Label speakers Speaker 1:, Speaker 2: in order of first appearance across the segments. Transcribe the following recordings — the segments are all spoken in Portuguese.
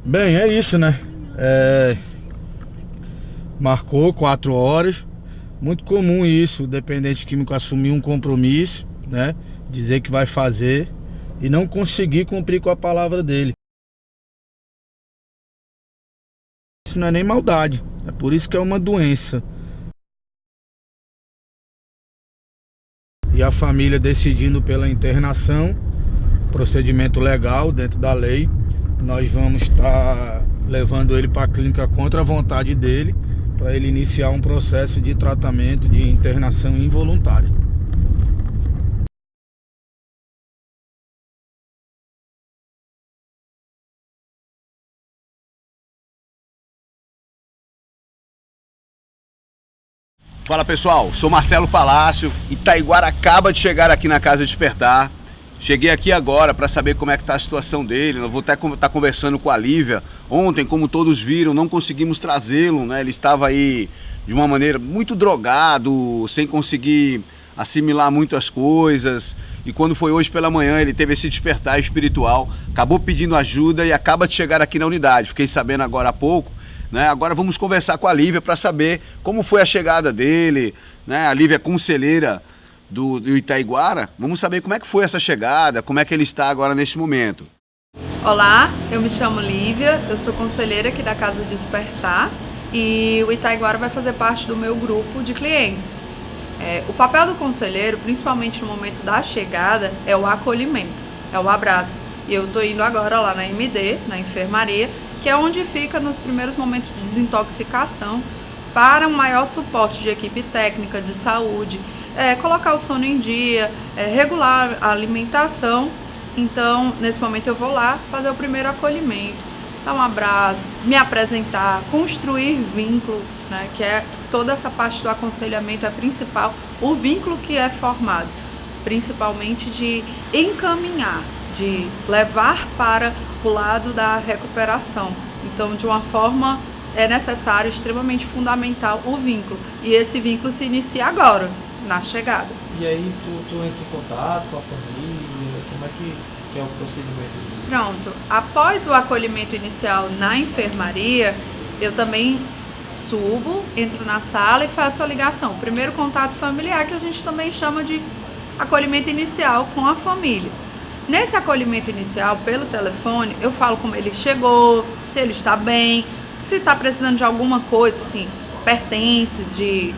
Speaker 1: Bem, é isso, né? Marcou 4 horas. Muito comum isso, o dependente químico assumir um compromisso, né? Dizer que vai fazer e não conseguir cumprir com a palavra dele. Isso não é nem maldade, é por isso que é uma doença. E a família decidindo pela internação, procedimento legal dentro da lei, nós vamos estar levando ele para a clínica contra a vontade dele, para ele iniciar um processo de tratamento de internação involuntária.
Speaker 2: Fala pessoal, sou Marcelo Palácio, Itaiguara acaba de chegar aqui na Casa Despertar. Cheguei aqui agora para saber como é que está a situação dele. Eu vou até estar conversando com a Lívia. Ontem, como todos viram, não conseguimos trazê-lo, né? Ele estava aí de uma maneira muito drogado, sem conseguir assimilar muitas coisas. E quando foi hoje pela manhã, ele teve esse despertar espiritual, acabou pedindo ajuda e acaba de chegar aqui na unidade. Fiquei sabendo agora há pouco. Né? Agora vamos conversar com a Lívia para saber como foi a chegada dele, né? A Lívia é conselheira do Itaiguara. Vamos saber como é que foi essa chegada, como é que ele está agora neste momento.
Speaker 3: Olá, eu me chamo Lívia, eu sou conselheira aqui da Casa Despertar e o Itaiguara vai fazer parte do meu grupo de clientes. O papel do conselheiro, principalmente no momento da chegada, é o acolhimento, é o abraço. E eu estou indo agora lá na MD, na enfermaria, que é onde fica nos primeiros momentos de desintoxicação, para um maior suporte de equipe técnica, de saúde, colocar o sono em dia, regular a alimentação. Então, nesse momento eu vou lá fazer o primeiro acolhimento, dar um abraço, me apresentar, construir vínculo, né, que é toda essa parte do aconselhamento é principal, o vínculo que é formado, principalmente de encaminhar, de levar para o lado da recuperação. Então, de uma forma, é necessário, extremamente fundamental, o vínculo. E esse vínculo se inicia agora, na chegada.
Speaker 4: E aí tu entra em contato com a família, como é que é o procedimento disso?
Speaker 3: Pronto. Após o acolhimento inicial na enfermaria, eu também subo, entro na sala e faço a ligação. Primeiro contato familiar, que a gente também chama de acolhimento inicial com a família. Nesse acolhimento inicial, pelo telefone, eu falo como ele chegou, se ele está bem, se está precisando de alguma coisa, assim, pertences, de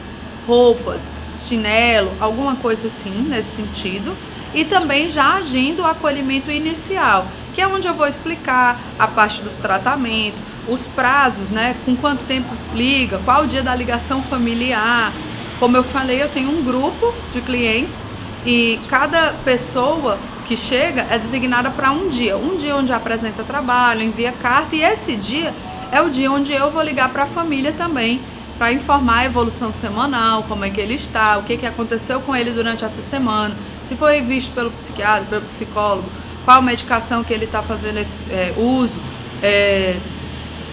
Speaker 3: roupas, chinelo, alguma coisa assim, nesse sentido. E também já agindo o acolhimento inicial, que é onde eu vou explicar a parte do tratamento, os prazos, né, com quanto tempo liga, qual o dia da ligação familiar. Como eu falei, eu tenho um grupo de clientes e cada pessoa que chega é designada para um dia onde apresenta trabalho, envia carta, e esse dia é o dia onde eu vou ligar para a família também, para informar a evolução semanal, como é que ele está, o que aconteceu com ele durante essa semana, se foi visto pelo psiquiatra, pelo psicólogo, qual medicação que ele está fazendo uso,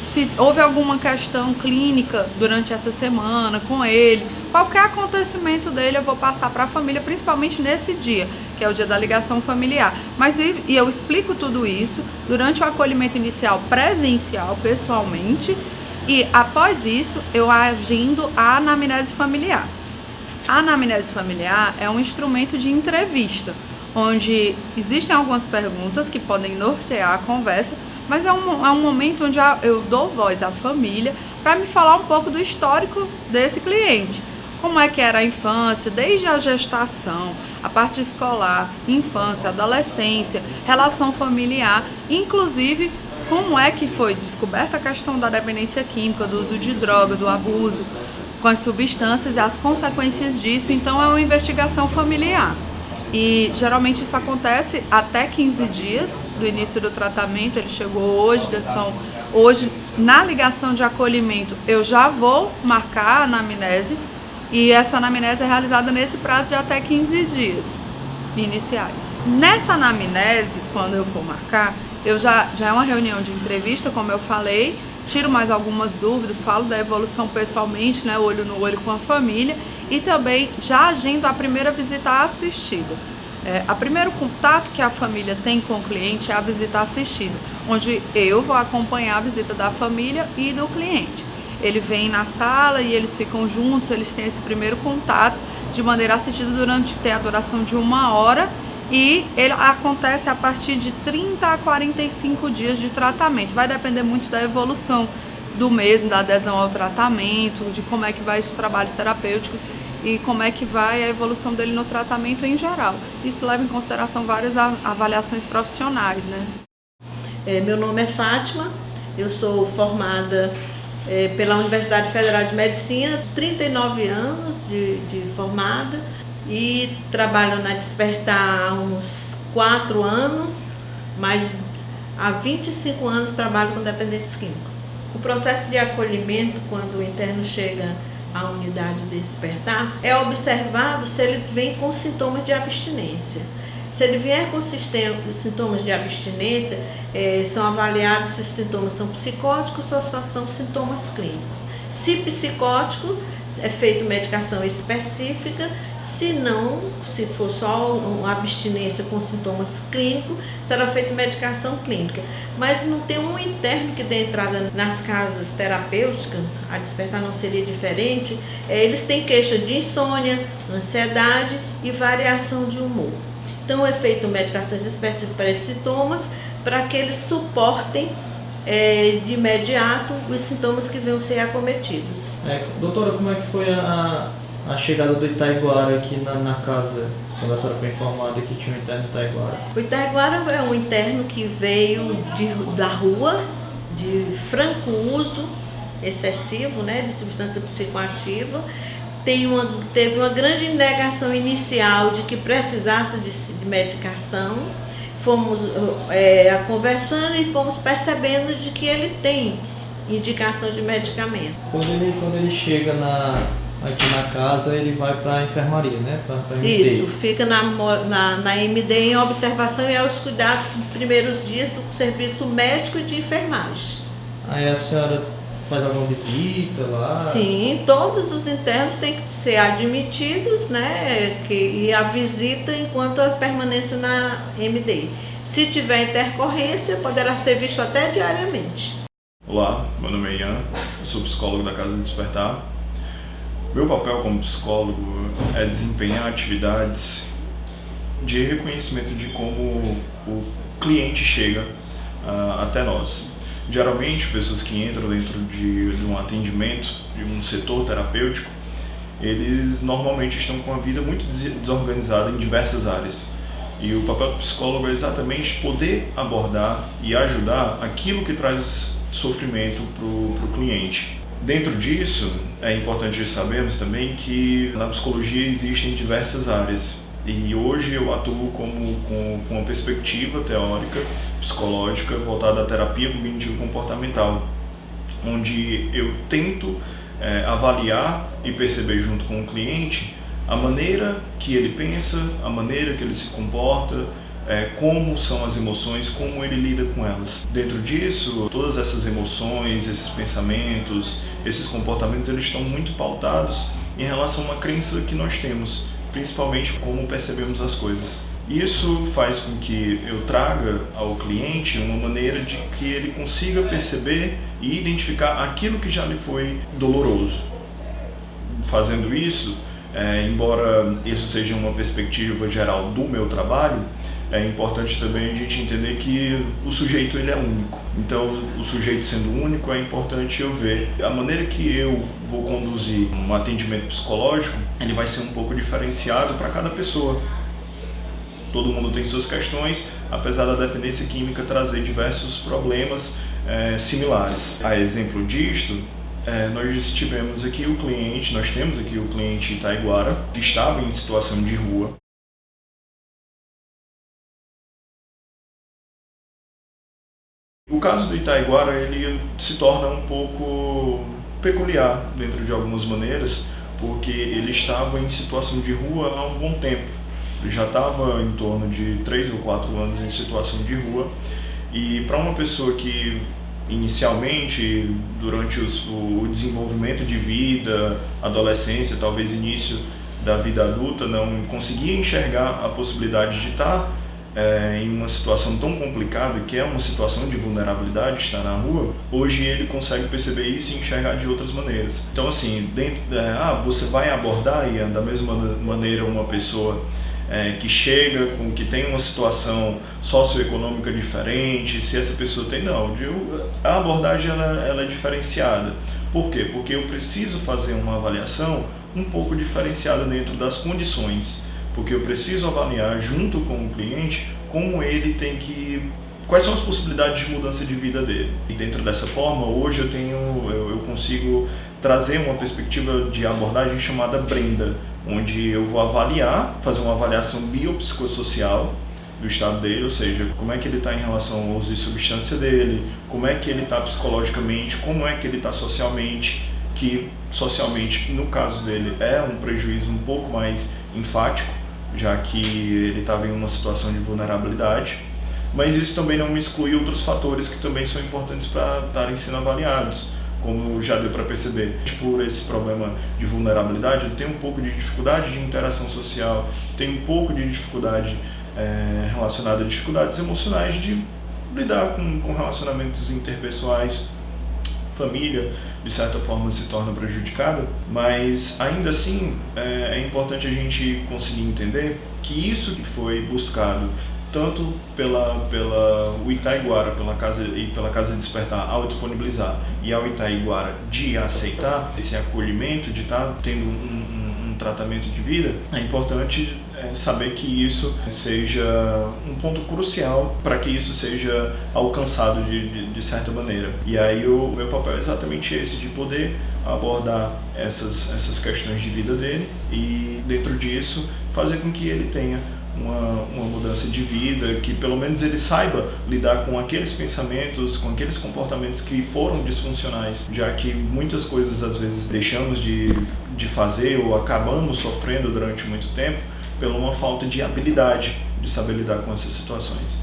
Speaker 3: se houve alguma questão clínica durante essa semana com ele, qualquer acontecimento dele eu vou passar para a família, principalmente nesse dia, que é o dia da ligação familiar. Mas eu explico tudo isso durante o acolhimento inicial presencial, pessoalmente, e após isso eu agindo a anamnese familiar. A anamnese familiar é um instrumento de entrevista, onde existem algumas perguntas que podem nortear a conversa, mas é um momento onde eu dou voz à família para me falar um pouco do histórico desse cliente. Como é que era a infância, desde a gestação, a parte escolar, infância, adolescência, relação familiar, inclusive como é que foi descoberta a questão da dependência química, do uso de droga, do abuso com as substâncias e as consequências disso. Então é uma investigação familiar. E geralmente isso acontece até 15 dias do início do tratamento. Ele chegou hoje, então hoje na ligação de acolhimento eu já vou marcar a anamnese, e essa anamnese é realizada nesse prazo de até 15 dias iniciais. Nessa anamnese, quando eu for marcar, eu já é uma reunião de entrevista, como eu falei, tiro mais algumas dúvidas, falo da evolução pessoalmente, né, olho no olho com a família, e também já agendo a primeira visita assistida. O primeiro contato que a família tem com o cliente é a visita assistida, onde eu vou acompanhar a visita da família e do cliente. Ele vem na sala e eles ficam juntos, eles têm esse primeiro contato de maneira assistida durante a duração de 1 hora, e ele acontece a partir de 30 a 45 dias de tratamento. Vai depender muito da evolução do mesmo, da adesão ao tratamento, de como é que vai os trabalhos terapêuticos e como é que vai a evolução dele no tratamento em geral. Isso leva em consideração várias avaliações profissionais, né?
Speaker 5: Meu nome é Fátima, eu sou formada pela Universidade Federal de Medicina, 39 anos de formada, e trabalho na Despertar há uns 4 anos, mas há 25 anos trabalho com dependentes químicos. O processo de acolhimento, quando o interno chega à unidade de Despertar, é observado se ele vem com sintomas de abstinência. Se ele vier com sintomas de abstinência, são avaliados se os sintomas são psicóticos ou só são sintomas clínicos. Se psicótico, é feita medicação específica, se não, se for só uma abstinência com sintomas clínicos, será feita medicação clínica. Mas não tem um interno que dê entrada nas casas terapêuticas, a Despertar não seria diferente, eles têm queixa de insônia, ansiedade e variação de humor. Então é feita medicações específicas para esses sintomas, para que eles suportem de imediato os sintomas que venham ser acometidos.
Speaker 4: Doutora, como é que foi a chegada do Itaiguara aqui na casa, quando a senhora foi informada que tinha um interno Itaiguara?
Speaker 5: O Itaiguara é um interno que veio da rua, de franco uso excessivo, né, de substância psicoativa. Teve uma grande indagação inicial de que precisasse de medicação. Fomos conversando e fomos percebendo de que ele tem indicação de medicamento.
Speaker 4: Quando ele chega aqui na casa, ele vai para a enfermaria, né? Pra MD.
Speaker 5: Isso, fica na MD em observação e aos cuidados dos primeiros dias do serviço médico e de enfermagem.
Speaker 4: Aí a senhora faz alguma visita lá?
Speaker 5: Sim, todos os internos têm que ser admitidos, né? E a visita enquanto a permanência na MD. Se tiver intercorrência, poderá ser visto até diariamente.
Speaker 6: Olá, meu nome é Ian, eu sou psicólogo da Casa de Despertar. Meu papel como psicólogo é desempenhar atividades de reconhecimento de como o cliente chega até nós. Geralmente, pessoas que entram dentro de um atendimento, de um setor terapêutico, eles normalmente estão com a vida muito desorganizada em diversas áreas. E o papel do psicólogo é exatamente poder abordar e ajudar aquilo que traz sofrimento para o cliente. Dentro disso, é importante sabermos também que na psicologia existem diversas áreas. E hoje eu atuo com uma perspectiva teórica, psicológica, voltada à terapia cognitivo-comportamental, onde eu tento avaliar e perceber junto com o cliente a maneira que ele pensa, a maneira que ele se comporta, como são as emoções, como ele lida com elas. Dentro disso, todas essas emoções, esses pensamentos, esses comportamentos, eles estão muito pautados em relação a uma crença que nós temos, principalmente como percebemos as coisas. Isso faz com que eu traga ao cliente uma maneira de que ele consiga perceber e identificar aquilo que já lhe foi doloroso. Fazendo isso, embora isso seja uma perspectiva geral do meu trabalho, é importante também a gente entender que o sujeito ele é único. Então, o sujeito sendo único, é importante eu ver a maneira que eu vou conduzir um atendimento psicológico, ele vai ser um pouco diferenciado para cada pessoa. Todo mundo tem suas questões, apesar da dependência química trazer diversos problemas similares. A exemplo disto, nós temos aqui o cliente Itaiguara, que estava em situação de rua. O caso do Itaiguara, ele se torna um pouco peculiar dentro de algumas maneiras, porque ele estava em situação de rua há um bom tempo. Ele já estava em torno de 3 ou 4 anos em situação de rua, e para uma pessoa que inicialmente, durante o desenvolvimento de vida, adolescência, talvez início da vida adulta, não conseguia enxergar a possibilidade de estar em uma situação tão complicada, que é uma situação de vulnerabilidade, estar na rua. Hoje ele consegue perceber isso e enxergar de outras maneiras. Então assim, você vai abordar, Ian, da mesma maneira uma pessoa que chega, que tem uma situação socioeconômica diferente, se essa pessoa tem, não, a abordagem ela é diferenciada. Por quê? Porque eu preciso fazer uma avaliação um pouco diferenciada dentro das condições, porque eu preciso avaliar junto com o cliente quais são as possibilidades de mudança de vida dele. E dentro dessa forma, hoje eu consigo trazer uma perspectiva de abordagem chamada Brenda, onde eu vou fazer uma avaliação biopsicossocial do estado dele, ou seja, como é que ele está em relação ao uso de substância dele, como é que ele está psicologicamente, como é que ele está socialmente, que socialmente, no caso dele, é um prejuízo um pouco mais enfático, já que ele estava em uma situação de vulnerabilidade, mas isso também não exclui outros fatores que também são importantes para estarem sendo avaliados, como já deu para perceber. Por esse problema de vulnerabilidade, ele tem um pouco de dificuldade de interação social, tem um pouco de dificuldade relacionada a dificuldades emocionais de lidar com relacionamentos interpessoais. Família, de certa forma, se torna prejudicada, mas ainda assim é importante a gente conseguir entender que isso que foi buscado tanto pela Itaiguara, pela Casa Despertar, ao disponibilizar, e ao Itaiguara de aceitar esse acolhimento, de estar tendo um tratamento de vida, é importante saber que isso seja um ponto crucial para que isso seja alcançado de certa maneira. E aí o meu papel é exatamente esse, de poder abordar essas questões de vida dele e, dentro disso, fazer com que ele tenha uma mudança de vida, que pelo menos ele saiba lidar com aqueles pensamentos, com aqueles comportamentos que foram disfuncionais, já que muitas coisas às vezes deixamos de fazer ou acabamos sofrendo durante muito tempo pela uma falta de habilidade de saber lidar com essas situações.